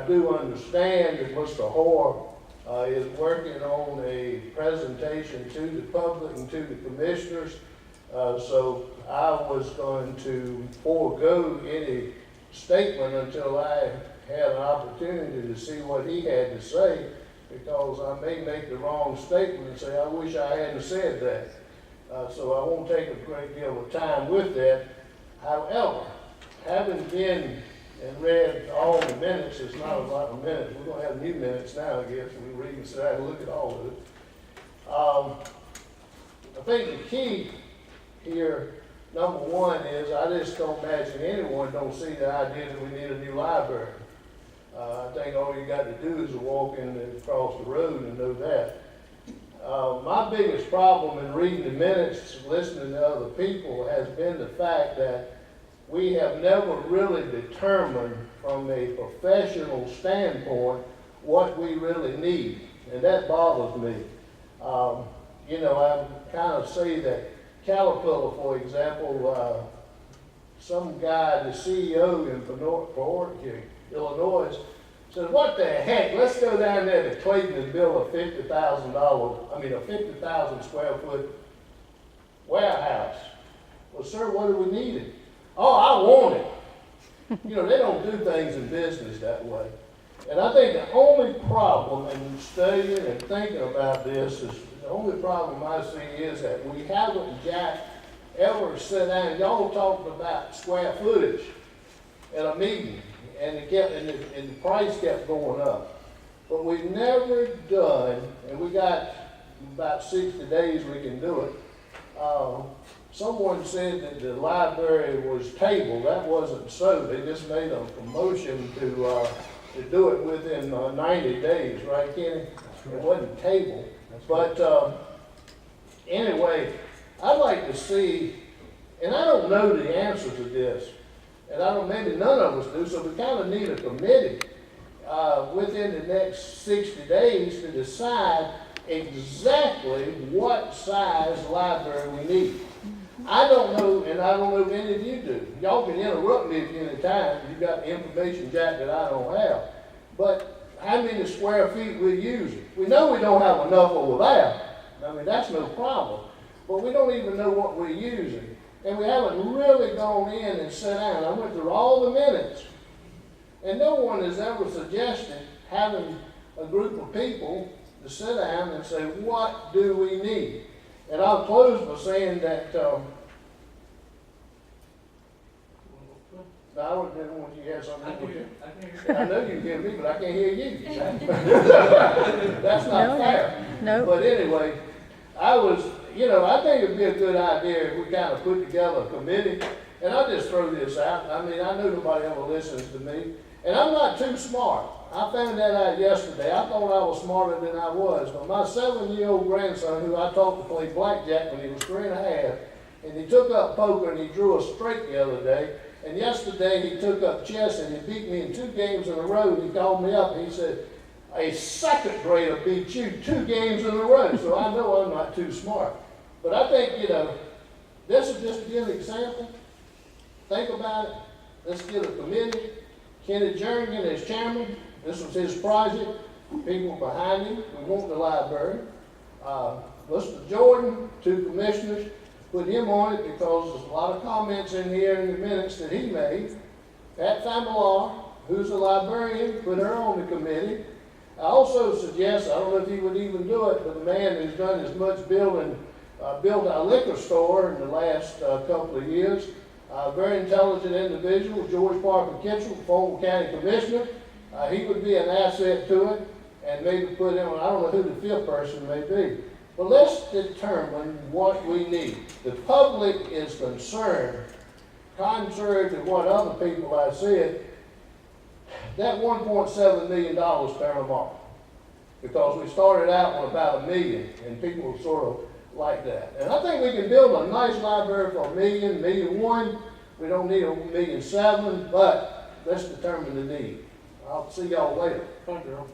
do understand that Mr. Hoare is working on a presentation to the public and to the commissioners. So I was going to forego any statement until I had an opportunity to see what he had to say, because I may make the wrong statement and say, I wish I hadn't said that. So I won't take a great deal of time with that. However, having been and read all the minutes, it's not a lot of minutes. We're going to have new minutes now, I guess. We read and sit down and look at all of it. I think the key here, number one, is I just don't imagine anyone don't see the idea that we need a new library. I think all you got to do is walk in across the road and know that. My biggest problem in reading the minutes, listening to other people, has been the fact that we have never really determined from a professional standpoint what we really need, and that bothers me. You know, I kind of say that Caterpillar, for example, some guy, the CEO in Illinois, said, what the heck, let's go down there to Clayton and build a a 50,000 square foot warehouse. Well, sir, what do we need it? Oh, I want it. You know, they don't do things in business that way. And I think the only problem in studying and thinking about this is, the only problem I see is that we haven't, Jack, ever sat down. Y'all talked about square footage at a meeting, and the price kept going up. But we've never done, and we got about 60 days we can do it. Someone said that the library was tabled. That wasn't so. They just made a promotion to do it within 90 days, right, Kenny? Right. It wasn't tabled. But anyway, I'd like to see, and I don't know the answer to this, and I don't, maybe none of us do, so we kind of need a committee within the next 60 days to decide exactly what size library we need. I don't know, and I don't know if any of you do. Y'all can interrupt me at any time. You've got the information, Jack, that I don't have. But how many square feet we're using? We know we don't have enough over there. I mean, that's no problem. But we don't even know what we're using. And we haven't really gone in and sat down. I went through all the minutes. And no one has ever suggested having a group of people to sit down and say, what do we need? And I'll close by saying that, I didn't want you to have something. I know you can hear me, but I can't hear you. That's not fair. No. But anyway, I think it'd be a good idea if we kind of put together a committee. And I'll just throw this out. I mean, I know nobody ever listens to me. And I'm not too smart. I found that out yesterday. I thought I was smarter than I was. But my 7-year-old grandson, who I taught to play blackjack when he was 3 and a half, and he took up poker and he drew a straight the other day. And yesterday he took up chess and he beat me in 2 games in a row. And he called me up and he said, a second grader beat you 2 games in a row. So I know I'm not too smart. But I think, this is just to give an example. Think about it. Let's get a committee. Kenny Jernigan as chairman. This was his project. People behind him. We want the library. Mr. Jordan, 2 commissioners. Put him on it because there's a lot of comments in here in the minutes that he made. Pat Familar, who's a librarian, put her on the committee. I also suggest, I don't know if he would even do it, but the man who's done as much built our liquor store in the last couple of years. Very intelligent individual, George Parker Kitchell, former county commissioner. He would be an asset to it, and maybe put him, I don't know who the 5th person may be. But let's determine what we need. The public is concerned, contrary to what other people I said, that $1.7 million turned them off. Because we started out with about $1 million, and people sort of like that. And I think we can build a nice library for $1 million, $1.1 million. We don't need $1.7 million, but let's determine the need. I'll see y'all later. Thank you, Earl.